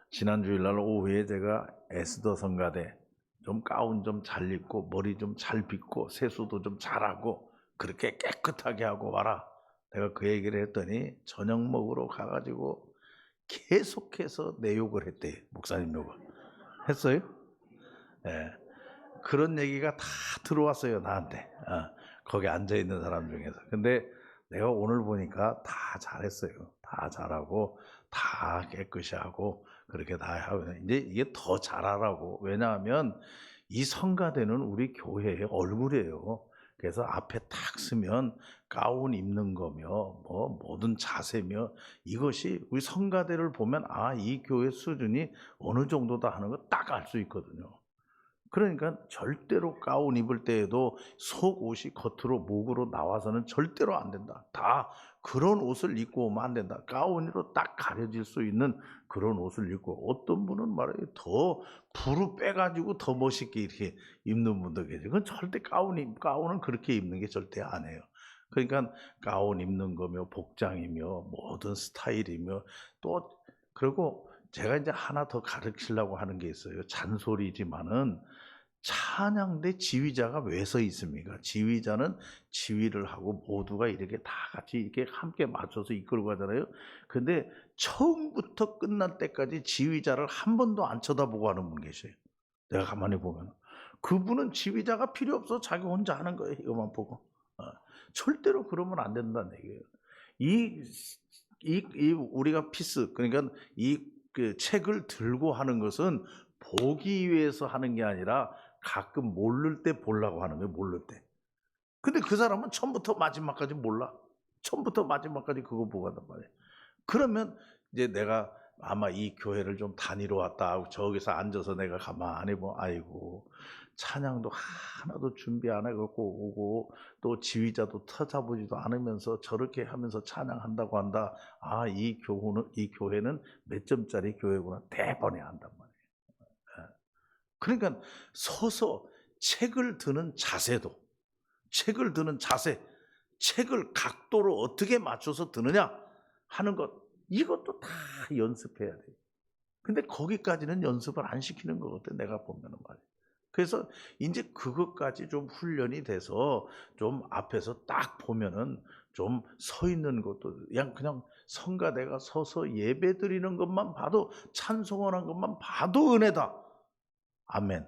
지난 주일날 오후에 제가 에스더 성가대 좀 가운 좀 잘 입고 머리 좀 잘 빗고 세수도 좀 잘하고 그렇게 깨끗하게 하고 와라. 내가 그 얘기를 했더니 저녁 먹으러 가가지고 계속해서 내 욕을 했대. 목사님 욕을 했어요. 예. 그런 얘기가 다 들어왔어요 나한테. 거기 앉아 있는 사람 중에서. 근데 내가 오늘 보니까 다 잘했어요. 다 잘하고 다 깨끗이 하고 그렇게 다 하고 이제 이게 더 잘하라고. 왜냐하면 이 성가대는 우리 교회의 얼굴이에요. 그래서 앞에 딱 서면 가운 입는 거며 뭐 모든 자세며 이것이 우리 성가대를 보면 이 교회 수준이 어느 정도다 하는 거 딱 알 수 있거든요. 그러니까 절대로 가운 입을 때에도 속옷이 겉으로 목으로 나와서는 절대로 안 된다. 다 그런 옷을 입고 오면 안 된다. 가운으로 딱 가려질 수 있는 그런 옷을 입고, 어떤 분은 말이에요, 더 부르 빼가지고 더 멋있게 이렇게 입는 분도 계세요. 그건 절대 가운은 그렇게 입는 게 절대 아니에요. 그러니까 가운 입는 거며 복장이며 모든 스타일이며 또 그리고 제가 이제 하나 더 가르치려고 하는 게 있어요. 잔소리지만은 찬양대 지휘자가 왜 서 있습니까? 지휘자는 지휘를 하고 모두가 이렇게 다 같이 이렇게 함께 맞춰서 이끌고 가잖아요. 근데 처음부터 끝날 때까지 지휘자를 한 번도 안 쳐다보고 하는 분 계셔요. 내가 가만히 보면 그분은 지휘자가 필요 없어 자기 혼자 하는 거예요. 이것만 보고. 절대로 그러면 안 된다는 얘기예요. 이 우리가 피스, 그러니까 그 책을 들고 하는 것은 보기 위해서 하는 게 아니라 가끔 모를 때 보려고 하는 거예요. 모를 때. 근데 그 사람은 처음부터 마지막까지 몰라. 처음부터 마지막까지 그거 보고 한단 말이에요. 그러면 이제 내가 아마 이 교회를 좀 다니러 왔다 하고 저기서 앉아서 내가 가만히 보면 아이고 찬양도 하나도 준비 안 해갖고 오고 또 지휘자도 찾아보지도 않으면서 저렇게 하면서 찬양한다고 한다. 이 교회는 몇 점짜리 교회구나. 대번에 한단 말이에요. 그러니까 서서 책을 드는 자세도, 책을 드는 자세, 책을 각도를 어떻게 맞춰서 드느냐 하는 것, 이것도 다 연습해야 돼요. 근데 거기까지는 연습을 안 시키는 것 같아, 내가 보면은 말이에요. 그래서 이제 그것까지 좀 훈련이 돼서 좀 앞에서 딱 보면은 좀 서 있는 것도 그냥 성가대가 서서 예배 드리는 것만 봐도, 찬송하는 것만 봐도 은혜다. 아멘.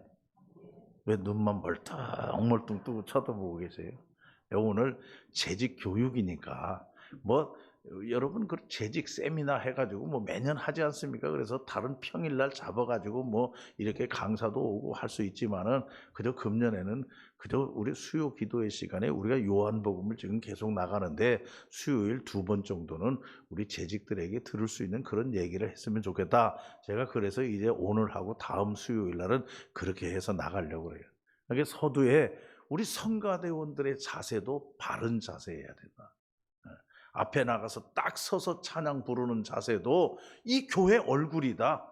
왜 눈만 멀뚱멀뚱 뜨고 쳐다보고 계세요? 오늘 재직 교육이니까 여러분 그 재직 세미나 해가지고 매년 하지 않습니까? 그래서 다른 평일날 잡아가지고 이렇게 강사도 오고 할 수 있지만은 그저 금년에는 그저 우리 수요 기도의 시간에 우리가 요한복음을 지금 계속 나가는데 수요일 2번 정도는 우리 재직들에게 들을 수 있는 그런 얘기를 했으면 좋겠다. 제가 그래서 이제 오늘하고 다음 수요일 날은 그렇게 해서 나가려고 그래요. 그러니까 서두에 우리 성가대원들의 자세도 바른 자세여야 된다. 앞에 나가서 딱 서서 찬양 부르는 자세도 이 교회 얼굴이다.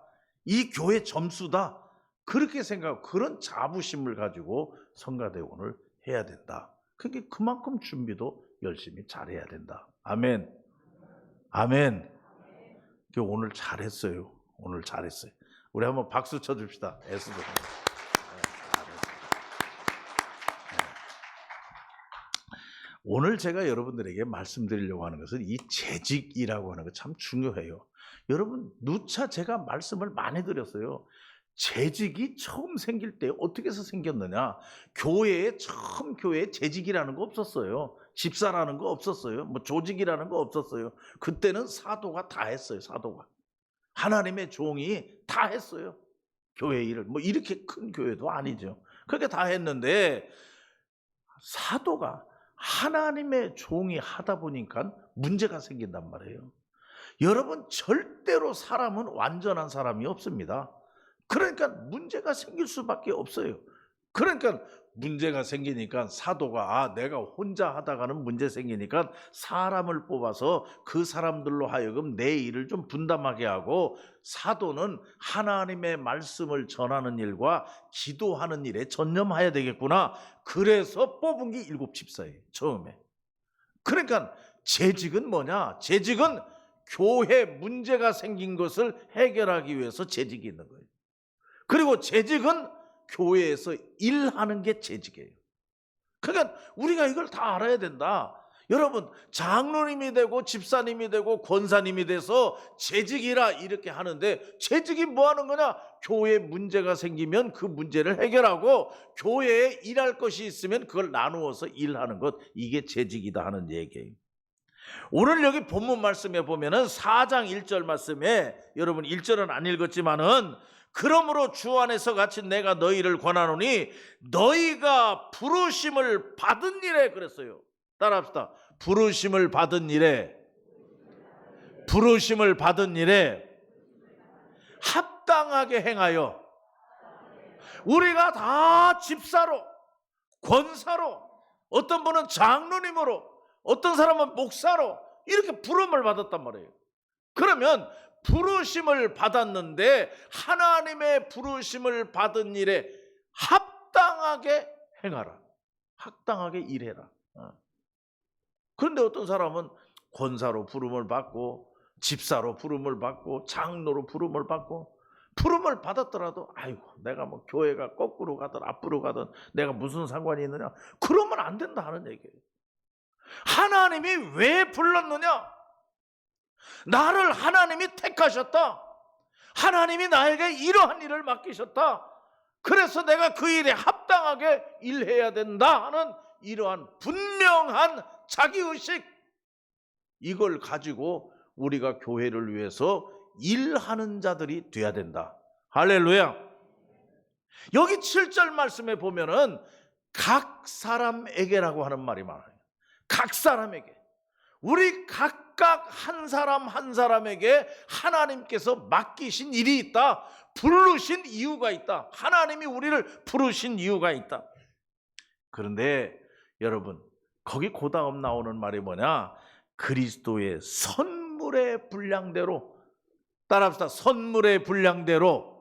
이 교회 점수다. 그렇게 생각하고 그런 자부심을 가지고 성가대원을 해야 된다. 그게 그만큼 준비도 열심히 잘해야 된다. 아멘. 아멘. 오늘 잘했어요. 오늘 잘했어요. 우리 한번 박수 쳐줍시다. 애쓰고. 오늘 제가 여러분들에게 말씀드리려고 하는 것은 이 재직이라고 하는 거 참 중요해요. 여러분 누차 제가 말씀을 많이 드렸어요. 재직이 처음 생길 때 어떻게 해서 생겼느냐? 교회에 재직이라는 거 없었어요. 집사라는 거 없었어요. 조직이라는 거 없었어요. 그때는 사도가 다 했어요. 사도가. 하나님의 종이 다 했어요. 교회 일을. 이렇게 큰 교회도 아니죠. 그렇게 다 했는데 사도가 하나님의 종이 하다 보니까 문제가 생긴단 말이에요. 여러분 절대로 사람은 완전한 사람이 없습니다. 그러니까 문제가 생길 수밖에 없어요. 그러니까 문제가 생기니까 사도가 내가 혼자 하다가는 문제 생기니까 사람을 뽑아서 그 사람들로 하여금 내 일을 좀 분담하게 하고, 사도는 하나님의 말씀을 전하는 일과 기도하는 일에 전념해야 되겠구나. 그래서 뽑은 게 7 집사예요. 처음에. 그러니까 재직은 뭐냐? 재직은 교회 문제가 생긴 것을 해결하기 위해서 재직이 있는 거예요. 그리고 재직은 교회에서 일하는 게 재직이에요. 그러니까 우리가 이걸 다 알아야 된다. 여러분, 장로님이 되고 집사님이 되고 권사님이 돼서 재직이라 이렇게 하는데, 재직이 뭐 하는 거냐? 교회에 문제가 생기면 그 문제를 해결하고 교회에 일할 것이 있으면 그걸 나누어서 일하는 것, 이게 재직이다 하는 얘기예요. 오늘 여기 본문 말씀에 보면은 4장 1절 말씀에, 여러분 1절은 안 읽었지만은, 그러므로 주 안에서 같이 내가 너희를 권하노니 너희가 부르심을 받은 일에, 그랬어요. 따라합시다. 부르심을 받은 일에, 부르심을 받은 일에 합당하게 행하여. 우리가 다 집사로, 권사로, 어떤 분은 장로님으로, 어떤 사람은 목사로 이렇게 부름을 받았단 말이에요. 그러면 부르심을 받았는데 하나님의 부르심을 받은 일에 합당하게 행하라. 합당하게 일해라. 그런데 어떤 사람은 권사로 부름을 받고, 집사로 부름을 받고, 장로로 부름을 받고, 부름을 받았더라도 아이고 내가 뭐 교회가 거꾸로 가든 앞으로 가든 내가 무슨 상관이 있느냐, 그러면 안 된다 하는 얘기예요. 하나님이 왜 불렀느냐? 나를 하나님이 택하셨다. 하나님이 나에게 이러한 일을 맡기셨다. 그래서 내가 그 일에 합당하게 일해야 된다 하는 이러한 분명한 자기의식, 이걸 가지고 우리가 교회를 위해서 일하는 자들이 돼야 된다. 할렐루야. 여기 7절 말씀에 보면은 각 사람에게라고 하는 말이 많아요. 각 사람에게. 우리 각각 한 사람 한 사람에게 하나님께서 맡기신 일이 있다. 부르신 이유가 있다. 하나님이 우리를 부르신 이유가 있다. 그런데 여러분, 거기 그 다음 나오는 말이 뭐냐? 그리스도의 선물의 분량대로. 따라합시다. 선물의 분량대로.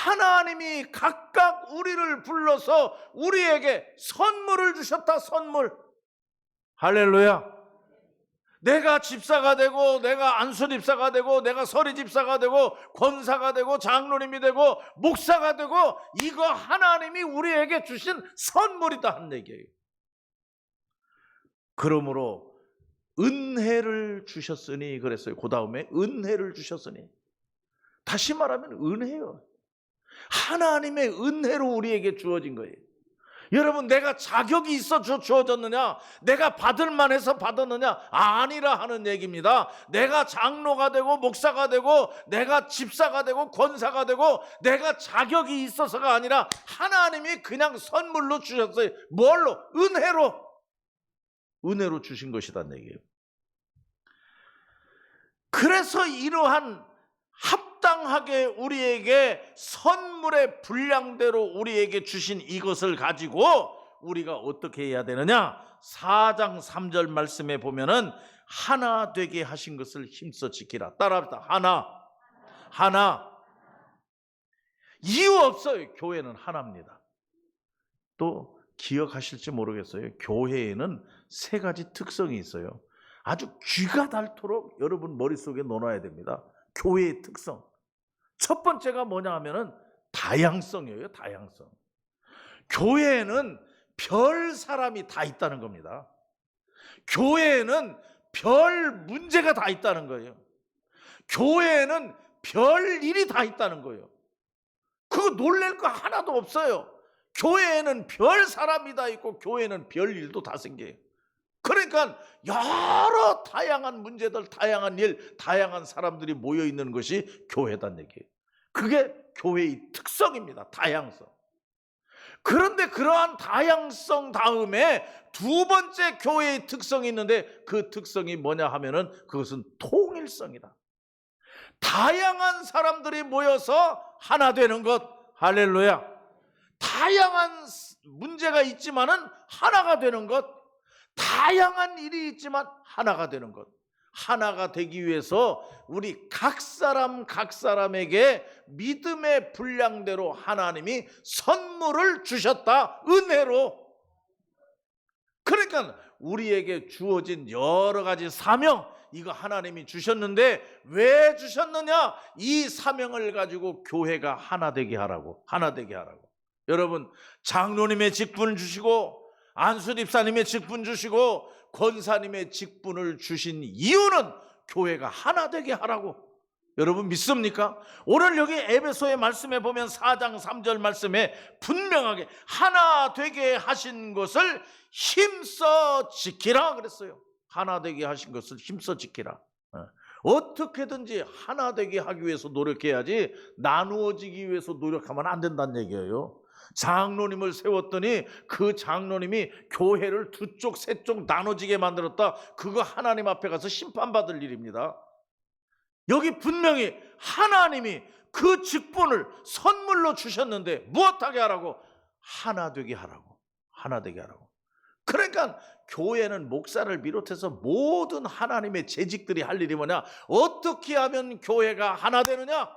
하나님이 각각 우리를 불러서 우리에게 선물을 주셨다. 선물. 할렐루야. 내가 집사가 되고, 내가 안수집사가 되고, 내가 서리집사가 되고, 권사가 되고, 장로님이 되고, 목사가 되고, 이거 하나님이 우리에게 주신 선물이다 하는 얘기예요. 그러므로 은혜를 주셨으니 그랬어요. 그 다음에 은혜를 주셨으니. 다시 말하면 은혜요. 하나님의 은혜로 우리에게 주어진 거예요. 여러분, 내가 자격이 있어 주어졌느냐? 내가 받을 만해서 받았느냐? 아니라 하는 얘기입니다. 내가 장로가 되고 목사가 되고 내가 집사가 되고 권사가 되고 내가 자격이 있어서가 아니라 하나님이 그냥 선물로 주셨어요. 뭘로? 은혜로. 은혜로 주신 것이란 얘기예요. 그래서 이러한 합당하게 우리에게 선물의 분량대로 우리에게 주신 이것을 가지고 우리가 어떻게 해야 되느냐? 4장 3절 말씀에 보면은 하나 되게 하신 것을 힘써 지키라. 따라합시다. 하나. 이유 없어요. 교회는 하나입니다. 또 기억하실지 모르겠어요. 교회에는 3가지 특성이 있어요. 아주 귀가 닳도록 여러분 머릿속에 넣어놔야 됩니다. 교회의 특성. 첫 번째가 뭐냐 하면은 다양성이에요. 다양성. 교회에는 별 사람이 다 있다는 겁니다. 교회에는 별 문제가 다 있다는 거예요. 교회에는 별 일이 다 있다는 거예요. 그거 놀랄 거 하나도 없어요. 교회에는 별 사람이 다 있고 교회에는 별 일도 다 생겨요. 그러니까 여러 다양한 문제들, 다양한 일, 다양한 사람들이 모여 있는 것이 교회단 얘기예요. 그게 교회의 특성입니다. 다양성. 그런데 그러한 다양성 다음에 두 번째 교회의 특성이 있는데 그 특성이 뭐냐 하면은 그것은 통일성이다. 다양한 사람들이 모여서 하나 되는 것. 할렐루야. 다양한 문제가 있지만은 하나가 되는 것. 다양한 일이 있지만 하나가 되는 것. 하나가 되기 위해서 우리 각 사람에게 믿음의 분량대로 하나님이 선물을 주셨다. 은혜로. 그러니까 우리에게 주어진 여러 가지 사명, 이거 하나님이 주셨는데 왜 주셨느냐? 이 사명을 가지고 교회가 하나 되게 하라고, 하나 되게 하라고. 여러분, 장로님의 직분을 주시고 안수 집사님의 직분 주시고 권사님의 직분을 주신 이유는 교회가 하나 되게 하라고. 여러분 믿습니까? 오늘 여기 에베소의 말씀에 보면 4장 3절 말씀에 분명하게 하나 되게 하신 것을 힘써 지키라 그랬어요. 하나 되게 하신 것을 힘써 지키라. 어떻게든지 하나 되게 하기 위해서 노력해야지 나누어지기 위해서 노력하면 안 된다는 얘기예요. 장로님을 세웠더니 그 장로님이 교회를 두 쪽, 세 쪽 나눠지게 만들었다. 그거 하나님 앞에 가서 심판받을 일입니다. 여기 분명히 하나님이 그 직분을 선물로 주셨는데 무엇하게 하라고? 하나 되게 하라고. 하나 되게 하라고. 그러니까 교회는 목사를 비롯해서 모든 하나님의 재직들이 할 일이 뭐냐? 어떻게 하면 교회가 하나 되느냐?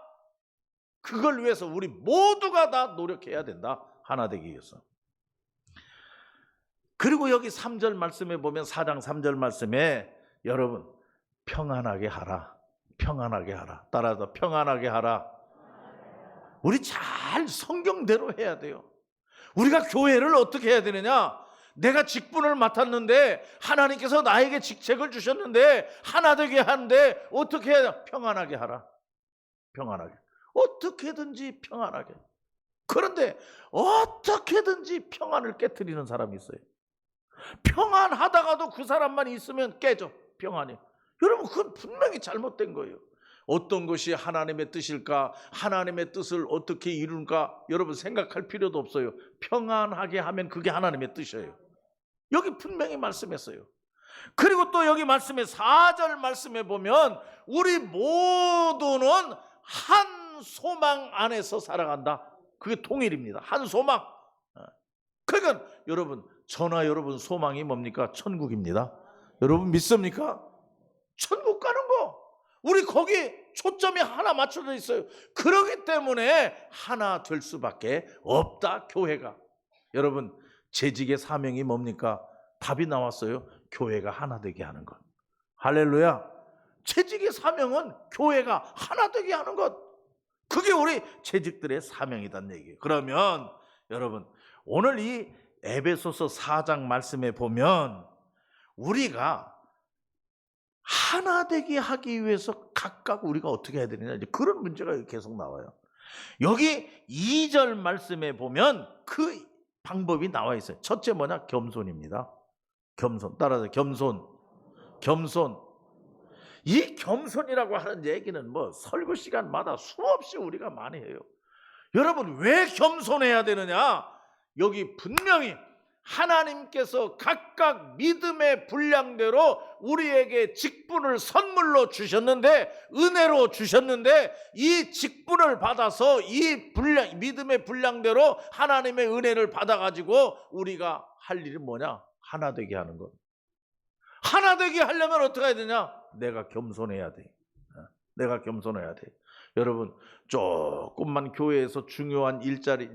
그걸 위해서 우리 모두가 다 노력해야 된다. 하나 되기 위해서. 그리고 여기 3절 말씀에 보면 4장 3절 말씀에 여러분 평안하게 하라. 평안하게 하라. 따라서 평안하게 하라. 우리 잘 성경대로 해야 돼요. 우리가 교회를 어떻게 해야 되느냐? 내가 직분을 맡았는데 하나님께서 나에게 직책을 주셨는데 하나 되게 하는데 어떻게 해야 되냐? 평안하게 하라. 평안하게. 어떻게든지 평안하게. 그런데 어떻게든지 평안을 깨트리는 사람이 있어요. 평안하다가도 그 사람만 있으면 깨져. 평안이. 여러분 그건 분명히 잘못된 거예요. 어떤 것이 하나님의 뜻일까? 하나님의 뜻을 어떻게 이룰까? 여러분 생각할 필요도 없어요. 평안하게 하면 그게 하나님의 뜻이에요. 여기 분명히 말씀했어요. 그리고 또 여기 말씀에 4절 말씀에 보면 우리 모두는 한 소망 안에서 살아간다. 그게 통일입니다. 한 소망. 그러니까 여러분 저나 여러분 소망이 뭡니까? 천국입니다. 여러분 믿습니까? 천국 가는 거. 우리 거기 초점이 하나 맞춰져 있어요. 그렇기 때문에 하나 될 수밖에 없다. 교회가. 여러분 재직의 사명이 뭡니까? 답이 나왔어요. 교회가 하나 되게 하는 것. 할렐루야. 재직의 사명은 교회가 하나 되게 하는 것. 그게 우리 재직들의 사명이란 얘기예요. 그러면 여러분 오늘 이 에베소서 4장 말씀에 보면 우리가 하나 되게 하기 위해서 각각 우리가 어떻게 해야 되느냐 이제 그런 문제가 계속 나와요. 여기 2절 말씀에 보면 그 방법이 나와 있어요. 첫째 뭐냐? 겸손입니다. 겸손. 따라서 겸손. 겸손. 이 겸손이라고 하는 얘기는 뭐 설교 시간마다 수없이 우리가 많이 해요. 여러분 왜 겸손해야 되느냐? 여기 분명히 하나님께서 각각 믿음의 분량대로 우리에게 직분을 선물로 주셨는데 은혜로 주셨는데 이 직분을 받아서 이 분량 믿음의 분량대로 하나님의 은혜를 받아가지고 우리가 할 일이 뭐냐? 하나 되게 하는 것. 하나 되게 하려면 어떻게 해야 되냐? 내가 겸손해야 돼. 내가 겸손해야 돼. 여러분 조금만 교회에서 중요한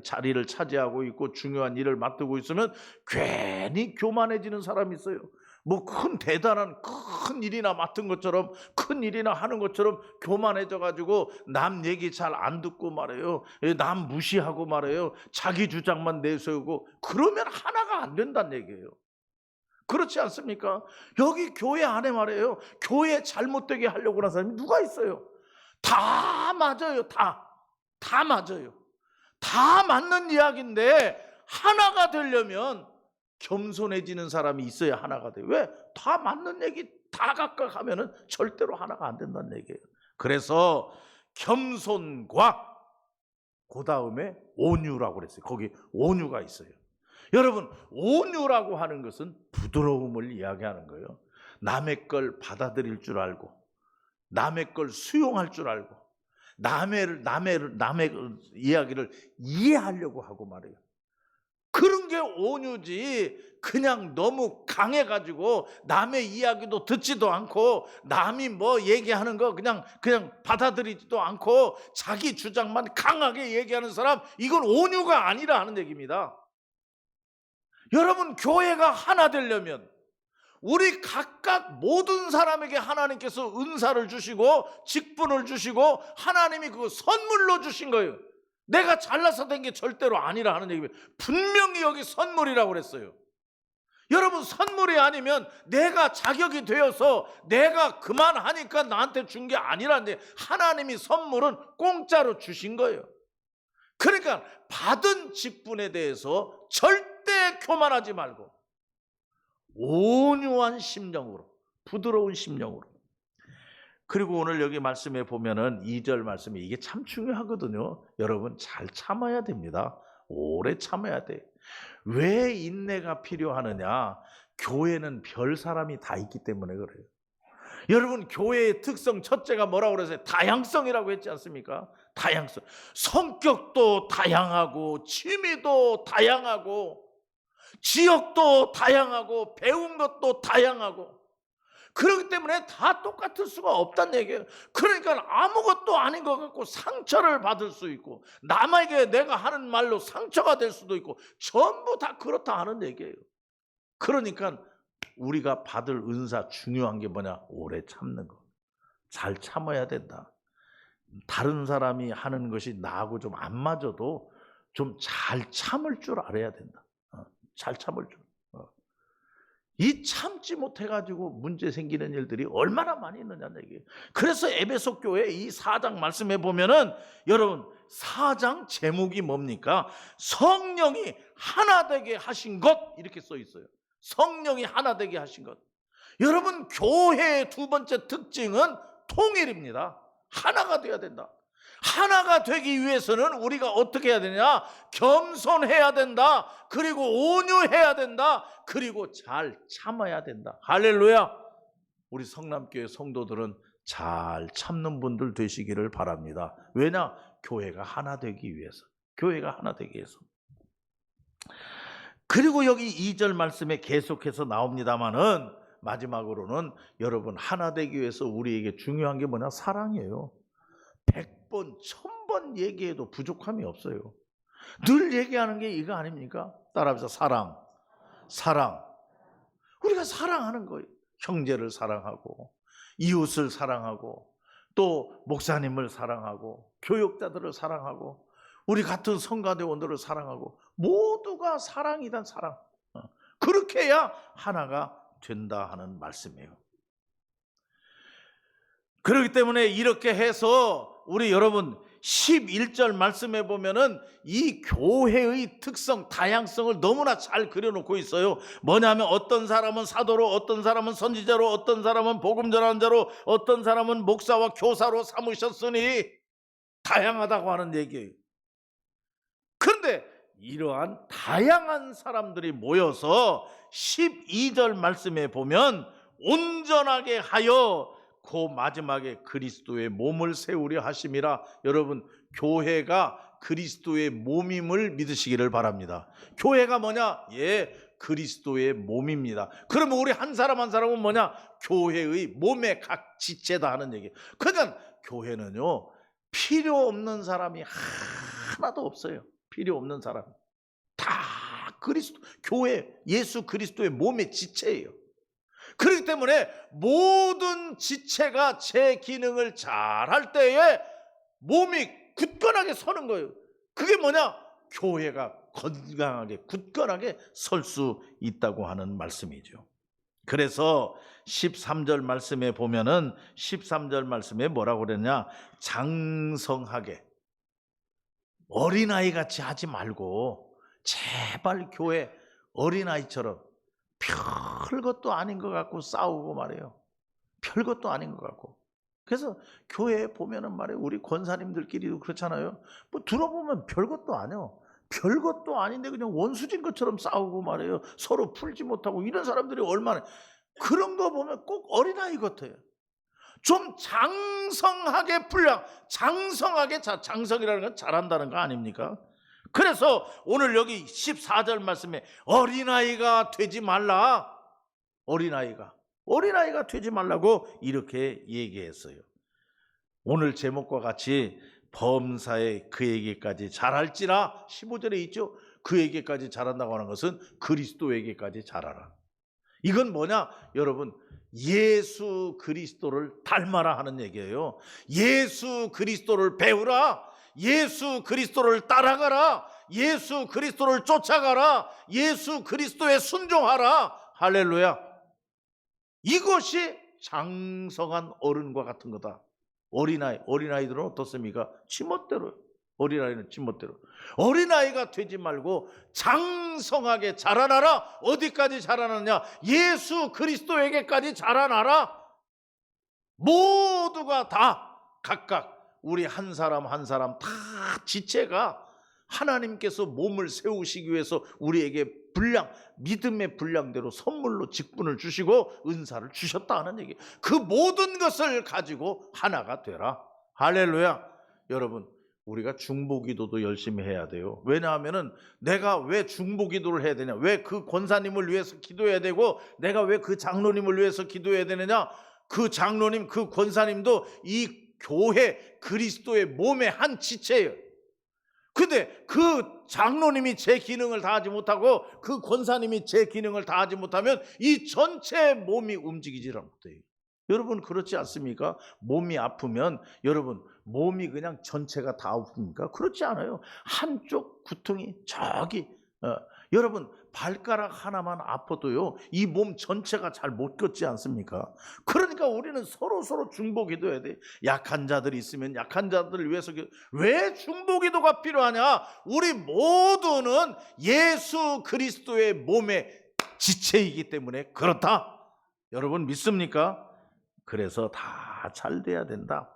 자리를 차지하고 있고 중요한 일을 맡고 있으면 괜히 교만해지는 사람이 있어요. 뭐 대단한 큰 일이나 맡은 것처럼 큰 일이나 하는 것처럼 교만해져 가지고 남 얘기 잘 안 듣고 말해요. 남 무시하고 말해요. 자기 주장만 내세우고 그러면 하나가 안 된다는 얘기예요. 그렇지 않습니까? 여기 교회 안에 말이에요. 교회 잘못되게 하려고 하는 사람이 누가 있어요? 다 맞아요. 다 맞아요. 다 맞는 이야기인데 하나가 되려면 겸손해지는 사람이 있어야 하나가 돼요. 왜? 다 맞는 얘기 다 각각 하면은 절대로 하나가 안 된다는 얘기예요. 그래서 겸손과 그 다음에 온유라고 그랬어요. 거기 온유가 있어요. 여러분 온유라고 하는 것은 부드러움을 이야기하는 거예요. 남의 걸 받아들일 줄 알고 남의 걸 수용할 줄 알고 남의 이야기를 이해하려고 하고 말이에요. 그런 게 온유지 그냥 너무 강해가지고 남의 이야기도 듣지도 않고 남이 뭐 얘기하는 거 그냥 받아들이지도 않고 자기 주장만 강하게 얘기하는 사람 이건 온유가 아니라 하는 얘기입니다. 여러분 교회가 하나 되려면 우리 각각 모든 사람에게 하나님께서 은사를 주시고 직분을 주시고 하나님이 그 선물로 주신 거예요. 내가 잘나서 된 게 절대로 아니라 하는 얘기예요. 분명히 여기 선물이라고 그랬어요. 여러분, 선물이 아니면 내가 자격이 되어서 내가 그만하니까 나한테 준 게 아니라는데, 하나님이 선물은 공짜로 주신 거예요. 그러니까 받은 직분에 대해서 절대 교만하지 말고 온유한 심령으로, 부드러운 심령으로. 그리고 오늘 여기 말씀에 보면은 2절 말씀이 이게 참 중요하거든요. 여러분, 잘 참아야 됩니다. 오래 참아야 돼. 왜 인내가 필요하느냐? 교회는 별 사람이 다 있기 때문에 그래요. 여러분, 교회의 특성 첫째가 뭐라고 그랬어요? 다양성이라고 했지 않습니까? 다양성. 성격도 다양하고, 취미도 다양하고, 지역도 다양하고, 배운 것도 다양하고, 그렇기 때문에 다 똑같을 수가 없다는 얘기예요. 그러니까 아무것도 아닌 것 같고 상처를 받을 수 있고, 남에게 내가 하는 말로 상처가 될 수도 있고, 전부 다 그렇다 하는 얘기예요. 그러니까 우리가 받을 은사 중요한 게 뭐냐? 오래 참는 거. 잘 참아야 된다. 다른 사람이 하는 것이 나하고 좀 안 맞아도 좀 잘 참을 줄 알아야 된다. 잘 참을 줄. 이 참지 못해가지고 문제 생기는 일들이 얼마나 많이 있느냐는 얘기예요. 그래서 에베소 교회 이 4장 말씀해 보면은, 여러분, 4장 제목이 뭡니까? 성령이 하나 되게 하신 것, 이렇게 써 있어요. 성령이 하나 되게 하신 것. 여러분, 교회의 두 번째 특징은 통일입니다. 하나가 되어야 된다. 하나가 되기 위해서는 우리가 어떻게 해야 되냐? 겸손해야 된다. 그리고 온유해야 된다. 그리고 잘 참아야 된다. 할렐루야. 우리 성남교회 성도들은 잘 참는 분들 되시기를 바랍니다. 왜냐? 교회가 하나 되기 위해서. 교회가 하나 되기 위해서. 그리고 여기 2절 말씀에 계속해서 나옵니다마는, 마지막으로는 여러분, 하나 되기 위해서 우리에게 중요한 게 뭐냐? 사랑이에요. 100번, 1000번 얘기해도 부족함이 없어요. 늘 얘기하는 게 이거 아닙니까? 따라합시다. 사랑. 사랑. 우리가 사랑하는 거예요. 형제를 사랑하고, 이웃을 사랑하고, 또 목사님을 사랑하고, 교육자들을 사랑하고, 우리 같은 성가대원들을 사랑하고, 모두가 사랑이란 사랑. 그렇게 해야 하나가 된다 하는 말씀이에요. 그렇기 때문에 이렇게 해서 우리 여러분 11절 말씀해 보면은 이 교회의 특성, 다양성을 너무나 잘 그려놓고 있어요. 뭐냐면 어떤 사람은 사도로, 어떤 사람은 선지자로, 어떤 사람은 복음 전하는 자로, 어떤 사람은 목사와 교사로 삼으셨으니 다양하다고 하는 얘기예요. 그런데 이러한 다양한 사람들이 모여서 12절 말씀에 보면 온전하게 하여 그 마지막에 그리스도의 몸을 세우려 하심이라. 여러분, 교회가 그리스도의 몸임을 믿으시기를 바랍니다. 교회가 뭐냐? 예, 그리스도의 몸입니다. 그러면 우리 한 사람 한 사람은 뭐냐? 교회의 몸의 각 지체다 하는 얘기예요. 그러니까 교회는요, 필요 없는 사람이 하나도 없어요. 필요 없는 사람. 다 그리스도, 교회, 예수 그리스도의 몸의 지체예요. 그렇기 때문에 모든 지체가 제 기능을 잘할 때에 몸이 굳건하게 서는 거예요. 그게 뭐냐? 교회가 건강하게 굳건하게 설 수 있다고 하는 말씀이죠. 그래서 13절 말씀에 보면은 13절 말씀에 뭐라고 그랬냐? 장성하게, 어린아이 같이 하지 말고 제발 교회 어린아이처럼 별것도 아닌 것 같고 싸우고 말이에요. 별것도 아닌 것 같고. 그래서 교회에 보면은 말이에요, 우리 권사님들끼리도 그렇잖아요. 뭐 들어보면 별것도 아니에요. 별것도 아닌데 그냥 원수진 것처럼 싸우고 말이에요. 서로 풀지 못하고 이런 사람들이 얼마나. 그런 거 보면 꼭 어린아이 같아요. 좀 장성하게 풀려. 장성하게, 장성이라는 건 잘한다는 거 아닙니까? 그래서 오늘 여기 14절 말씀에 어린아이가 되지 말라. 어린아이가 되지 말라고 이렇게 얘기했어요. 오늘 제목과 같이 범사에 그에게까지 잘할지라 15절에 있죠. 그에게까지 잘한다고 하는 것은 그리스도에게까지 잘하라. 이건 뭐냐? 여러분, 예수 그리스도를 닮아라 하는 얘기예요. 예수 그리스도를 배우라. 예수 그리스도를 따라가라. 예수 그리스도를 쫓아가라. 예수 그리스도에 순종하라. 할렐루야. 이것이 장성한 어른과 같은 거다. 어린아이들은 어떻습니까? 지멋대로. 어린아이는 지멋대로. 어린아이가 되지 말고 장성하게 자라나라. 어디까지 자라나냐? 예수 그리스도에게까지 자라나라. 모두가 다 각각 우리 한 사람 한 사람 다 지체가 하나님께서 몸을 세우시기 위해서 우리에게 믿음의 분량대로 선물로 직분을 주시고 은사를 주셨다 하는 얘기. 그 모든 것을 가지고 하나가 되라. 할렐루야. 여러분, 우리가 중보기도도 열심히 해야 돼요. 왜냐하면은 내가 왜 중보기도를 해야 되냐? 왜 그 권사님을 위해서 기도해야 되고 내가 왜 그 장로님을 위해서 기도해야 되느냐? 그 장로님, 그 권사님도 이 교회 그리스도의 몸의 한 지체예요. 근데 그 장로님이 제 기능을 다하지 못하고 그 권사님이 제 기능을 다하지 못하면 이 전체 몸이 움직이지를 못해요. 여러분 그렇지 않습니까? 몸이 아프면 여러분 몸이 그냥 전체가 다 아픕니까? 그렇지 않아요. 한쪽 구통이 저기 여러분 발가락 하나만 아파도요 이 몸 전체가 잘 못 걷지 않습니까? 그러니까 우리는 서로 중보기도해야 돼. 약한 자들이 있으면 약한 자들을 위해서 왜 중보기도가 필요하냐? 우리 모두는 예수 그리스도의 몸의 지체이기 때문에 그렇다. 여러분 믿습니까? 그래서 다 잘 돼야 된다.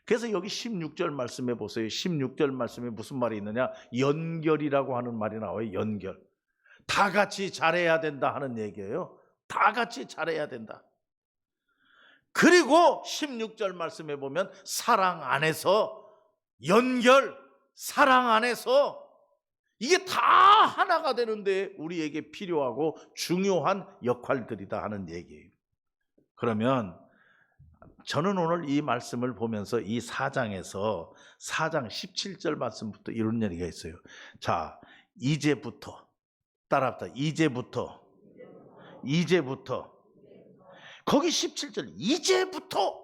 그래서 여기 16절 말씀해 보세요. 16절 말씀에 무슨 말이 있느냐? 연결이라고 하는 말이 나와요. 연결. 다 같이 잘해야 된다 하는 얘기예요. 다 같이 잘해야 된다. 그리고 16절 말씀해 보면 사랑 안에서 연결, 사랑 안에서 이게 다 하나가 되는데 우리에게 필요하고 중요한 역할들이다 하는 얘기예요. 그러면 저는 오늘 이 말씀을 보면서 이 4장에서 4장 17절 말씀부터 이런 얘기가 있어요. 자, 이제부터 따라합시다. 이제부터 거기 17절 이제부터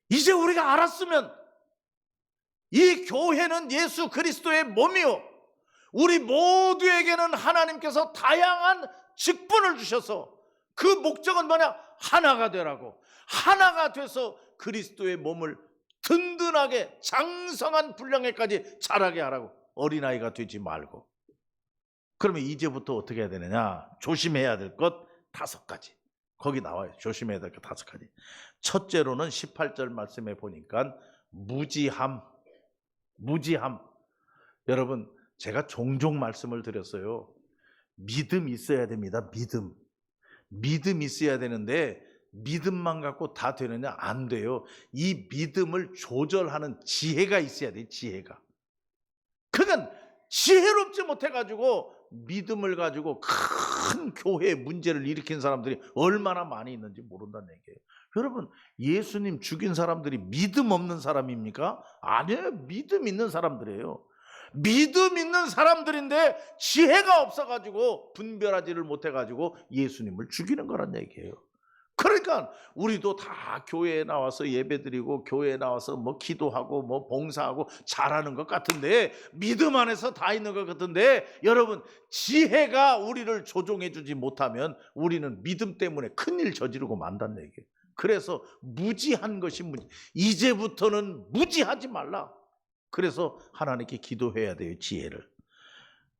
이제 우리가 알았으면 이 교회는 예수 그리스도의 몸이요 우리 모두에게는 하나님께서 다양한 직분을 주셔서 그 목적은 뭐냐? 하나가 되라고. 하나가 돼서 그리스도의 몸을 든든하게 장성한 분량에까지 자라게 하라고. 어린아이가 되지 말고. 그러면 이제부터 어떻게 해야 되느냐? 조심해야 될 것 5가지. 거기 나와요. 조심해야 될 것 5가지. 첫째로는 18절 말씀에 보니까 무지함. 여러분 제가 종종 말씀을 드렸어요. 믿음 있어야 됩니다. 믿음 있어야 되는데 믿음만 갖고 다 되느냐? 안 돼요. 이 믿음을 조절하는 지혜가 있어야 돼요. 지혜가. 그러니까 지혜롭지 못해가지고 믿음을 가지고 큰 교회에 문제를 일으킨 사람들이 얼마나 많이 있는지 모른다는 얘기예요. 여러분 예수님 죽인 사람들이 믿음 없는 사람입니까? 아니에요. 믿음 있는 사람들이에요. 믿음 있는 사람들인데 지혜가 없어가지고 분별하지를 못해가지고 예수님을 죽이는 거란 얘기예요. 그러니까 우리도 다 교회에 나와서 예배드리고 교회에 나와서 뭐 기도하고 뭐 봉사하고 잘하는 것 같은데 믿음 안에서 다 있는 것 같은데 여러분 지혜가 우리를 조종해 주지 못하면 우리는 믿음 때문에 큰일 저지르고 만다는 얘기예요. 그래서 무지한 것이 이제부터는 무지하지 말라. 그래서 하나님께 기도해야 돼요. 지혜를.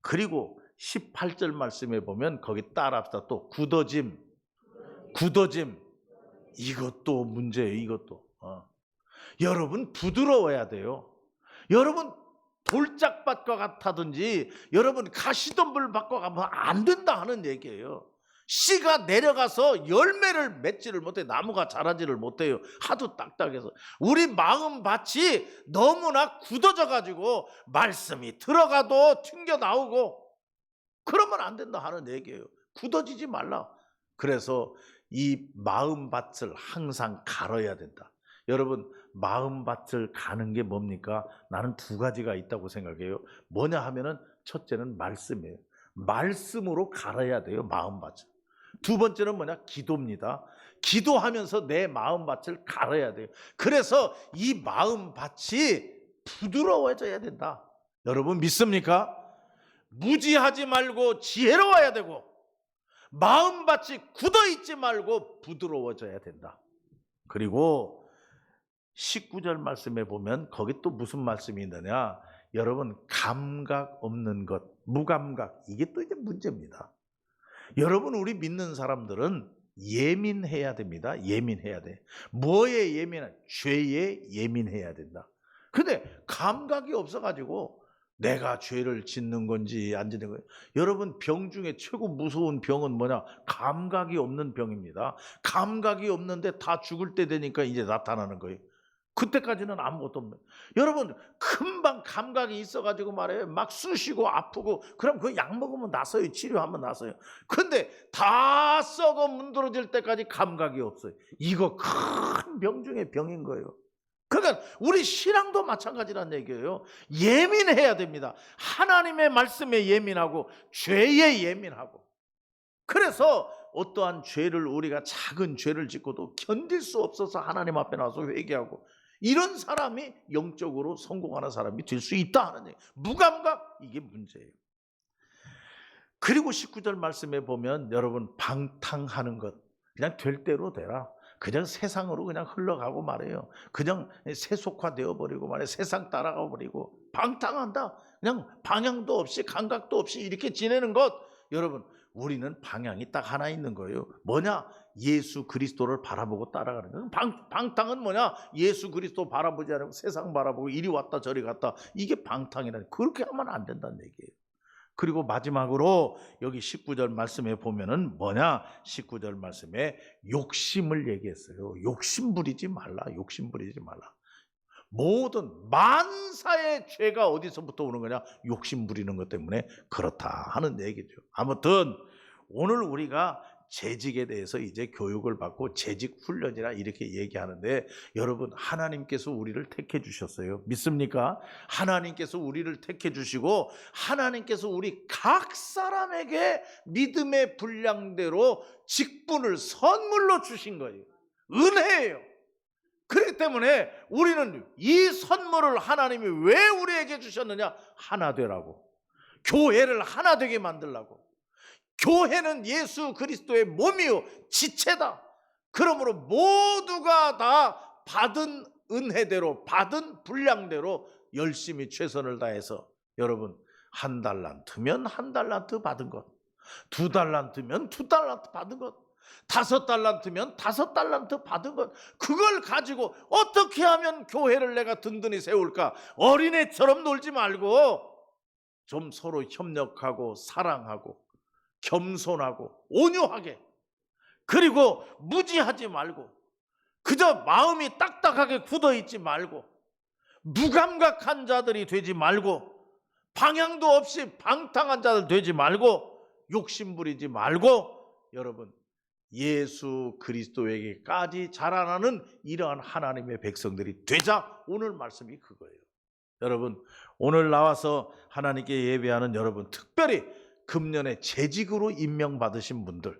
그리고 18절 말씀에 보면 거기 따라합시다. 또 굳어짐. 이것도 문제예요. 이것도. 여러분 부드러워야 돼요. 여러분 돌짝밭과 같다든지 여러분 가시덤불밭과 가면 안 된다 하는 얘기예요. 씨가 내려가서 열매를 맺지를 못해. 나무가 자라지를 못해요. 하도 딱딱해서. 우리 마음밭이 너무나 굳어져 가지고 말씀이 들어가도 튕겨 나오고 그러면 안 된다 하는 얘기예요. 굳어지지 말라. 그래서 이 마음밭을 항상 갈아야 된다. 여러분 마음밭을 가는 게 뭡니까? 나는 2가지가 있다고 생각해요. 뭐냐 하면은 첫째는 말씀이에요. 말씀으로 갈아야 돼요. 마음밭을. 두 번째는 뭐냐? 기도입니다. 기도하면서 내 마음밭을 갈아야 돼요. 그래서 이 마음밭이 부드러워져야 된다. 여러분 믿습니까? 무지하지 말고 지혜로워야 되고 마음밭이 굳어있지 말고 부드러워져야 된다. 그리고 19절 말씀에 보면 거기 또 무슨 말씀이 있느냐? 여러분 감각 없는 것, 무감각, 이게 또 이제 문제입니다. 여러분 우리 믿는 사람들은 예민해야 됩니다. 예민해야 돼. 뭐에 예민해? 죄에 예민해야 된다. 근데 감각이 없어가지고 내가 죄를 짓는 건지 안 짓는 건지. 여러분 병 중에 최고 무서운 병은 뭐냐? 감각이 없는 병입니다. 감각이 없는데 다 죽을 때 되니까 이제 나타나는 거예요. 그때까지는 아무것도 없는. 여러분 금방 감각이 있어가지고 말해요. 막 쑤시고 아프고 그럼 그 약 먹으면 나서요. 치료하면 나서요. 근데 다 썩어 문드러질 때까지 감각이 없어요. 이거 큰 병 중에 병인 거예요. 그러니까 우리 신앙도 마찬가지란 얘기예요. 예민해야 됩니다. 하나님의 말씀에 예민하고 죄에 예민하고. 그래서 어떠한 죄를 우리가 작은 죄를 짓고도 견딜 수 없어서 하나님 앞에 나와서 회개하고 이런 사람이 영적으로 성공하는 사람이 될 수 있다 하는 얘기. 무감각, 이게 문제예요. 그리고 19절 말씀에 보면 여러분 방탕하는 것, 그냥 될 대로 되라. 그냥 세상으로 그냥 흘러가고 말해요. 그냥 세속화되어 버리고 말해요. 세상 따라가 버리고 방탕한다. 그냥 방향도 없이 감각도 없이 이렇게 지내는 것. 여러분 우리는 방향이 딱 하나 있는 거예요. 뭐냐? 예수 그리스도를 바라보고 따라가는 거예요. 방탕은 뭐냐? 예수 그리스도 바라보지 않고 세상 바라보고 이리 왔다 저리 갔다. 이게 방탕이라. 그렇게 하면 안 된다는 얘기예요. 그리고 마지막으로 여기 19절 말씀에 보면은 뭐냐? 19절 말씀에 욕심을 얘기했어요. 욕심 부리지 말라. 욕심 부리지 말라. 모든 만사의 죄가 어디서부터 오는 거냐? 욕심 부리는 것 때문에 그렇다 하는 얘기죠. 아무튼 오늘 우리가 재직에 대해서 이제 교육을 받고 재직 훈련이라 이렇게 얘기하는데 여러분 하나님께서 우리를 택해 주셨어요. 믿습니까? 하나님께서 우리를 택해 주시고 하나님께서 우리 각 사람에게 믿음의 분량대로 직분을 선물로 주신 거예요. 은혜예요. 그렇기 때문에 우리는 이 선물을 하나님이 왜 우리에게 주셨느냐? 하나 되라고. 교회를 하나 되게 만들라고. 교회는 예수 그리스도의 몸이요 지체다. 그러므로 모두가 다 받은 은혜대로 받은 분량대로 열심히 최선을 다해서 여러분 한 달란트면 한 달란트 받은 것, 두 달란트면 두 달란트 받은 것, 5달란트면 5달란트 받은 것, 그걸 가지고 어떻게 하면 교회를 내가 든든히 세울까? 어린애처럼 놀지 말고 좀 서로 협력하고 사랑하고 겸손하고 온유하게, 그리고 무지하지 말고 그저 마음이 딱딱하게 굳어있지 말고 무감각한 자들이 되지 말고 방향도 없이 방탕한 자들 되지 말고 욕심부리지 말고 여러분 예수 그리스도에게까지 자라나는 이러한 하나님의 백성들이 되자. 오늘 말씀이 그거예요. 여러분 오늘 나와서 하나님께 예배하는 여러분, 특별히 금년에 재직으로 임명받으신 분들,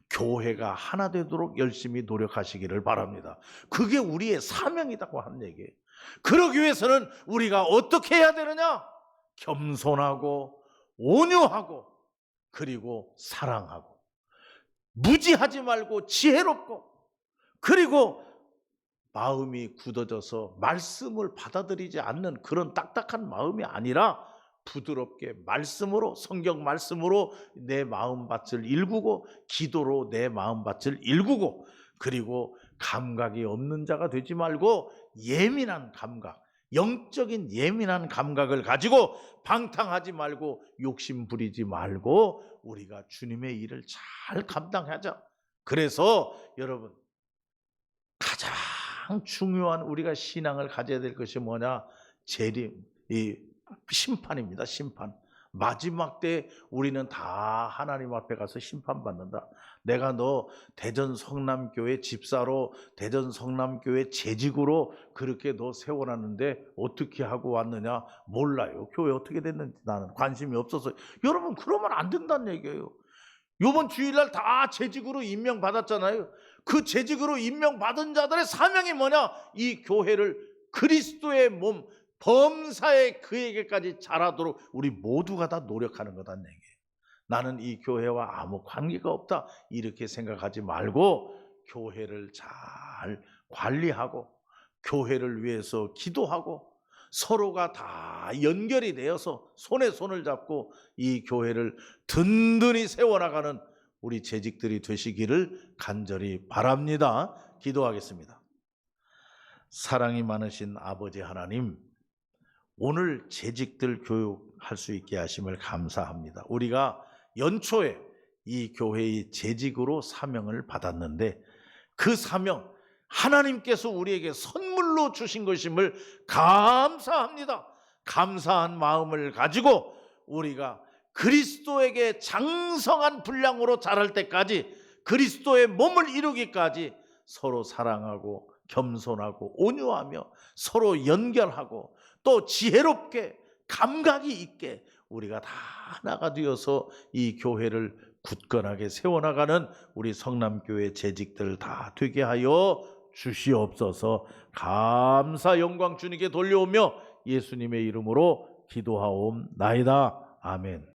교회가 하나 되도록 열심히 노력하시기를 바랍니다. 그게 우리의 사명이라고 하는 얘기예요. 그러기 위해서는 우리가 어떻게 해야 되느냐? 겸손하고 온유하고 그리고 사랑하고 무지하지 말고 지혜롭고, 그리고 마음이 굳어져서 말씀을 받아들이지 않는 그런 딱딱한 마음이 아니라 부드럽게 말씀으로, 성경 말씀으로 내 마음밭을 일구고 기도로 내 마음밭을 일구고, 그리고 감각이 없는 자가 되지 말고 예민한 감각, 영적인 예민한 감각을 가지고 방탕하지 말고 욕심 부리지 말고 우리가 주님의 일을 잘 감당하자. 그래서 여러분 가장 중요한 우리가 신앙을 가져야 될 것이 뭐냐? 재림, 이 심판입니다. 심판. 마지막 때 우리는 다 하나님 앞에 가서 심판받는다. 내가 너 대전 성남교회 집사로, 대전 성남교회 재직으로 그렇게 너 세워놨는데 어떻게 하고 왔느냐? 몰라요. 교회 어떻게 됐는지 나는 관심이 없어서. 여러분, 그러면 안 된다는 얘기예요. 요번 주일날 다 재직으로 임명받았잖아요. 그 재직으로 임명받은 자들의 사명이 뭐냐? 이 교회를 그리스도의 몸, 범사에 그에게까지 자라도록 우리 모두가 다 노력하는 거다는 얘기예요. 나는 이 교회와 아무 관계가 없다 이렇게 생각하지 말고 교회를 잘 관리하고 교회를 위해서 기도하고 서로가 다 연결이 되어서 손에 손을 잡고 이 교회를 든든히 세워나가는 우리 재직들이 되시기를 간절히 바랍니다. 기도하겠습니다. 사랑이 많으신 아버지 하나님, 오늘 재직들 교육할 수 있게 하심을 감사합니다. 우리가 연초에 이 교회의 재직으로 사명을 받았는데 그 사명 하나님께서 우리에게 선물로 주신 것임을 감사합니다. 감사한 마음을 가지고 우리가 그리스도에게 장성한 분량으로 자랄 때까지, 그리스도의 몸을 이루기까지 서로 사랑하고 겸손하고 온유하며 서로 연결하고 또 지혜롭게 감각이 있게 우리가 다 하나가 되어서 이 교회를 굳건하게 세워나가는 우리 성남교회 재직들 다 되게 하여 주시옵소서. 감사 영광 주님께 돌려오며 예수님의 이름으로 기도하옵나이다. 아멘.